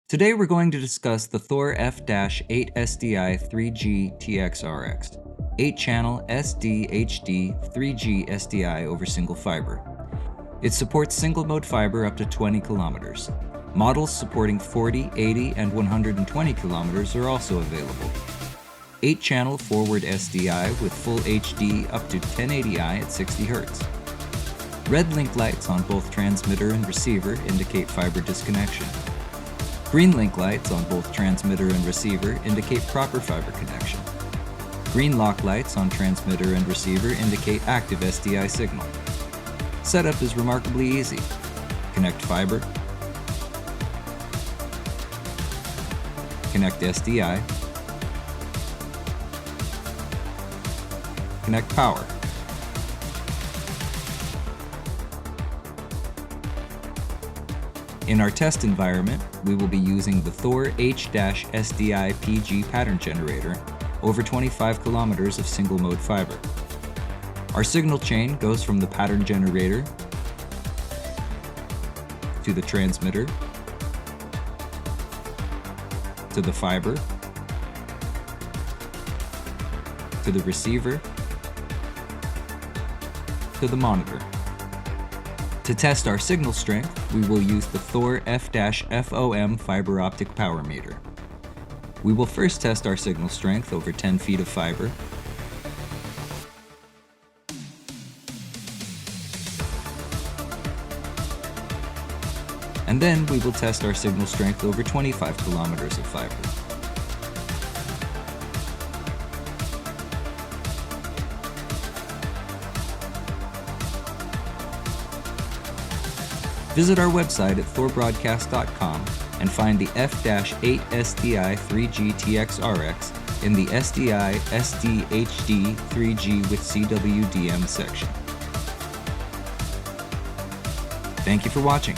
Today we're going to discuss the Thor F-8SDI-3G-TXRX, 8-channel SD-HD 3G-SDI over single fiber. It supports single-mode fiber up to 20 kilometers. Models supporting 40, 80, and 120 kilometers are also available. 8-channel forward SDI with full HD up to 1080i at 60 Hz. Red link lights on both transmitter and receiver indicate fiber disconnection. Green link lights on both transmitter and receiver indicate proper fiber connection. Green lock lights on transmitter and receiver indicate active SDI signal. Setup is remarkably easy. Connect fiber, connect SDI, connect power. In our test environment, we will be using the Thor H-SDI PG pattern generator over 25 kilometers of single-mode fiber. Our signal chain goes from the pattern generator to the transmitter to the fiber to the receiver to the monitor. To test our signal strength, we will use the Thor F-FOM fiber optic power meter. We will first test our signal strength over 10 feet of fiber. And then we will test our signal strength over 25 kilometers of fiber. Visit our website at thorbroadcast.com and find the F-8SDI-3G-TXRX in the SDI SD-HD 3G with CWDM section. Thank you for watching.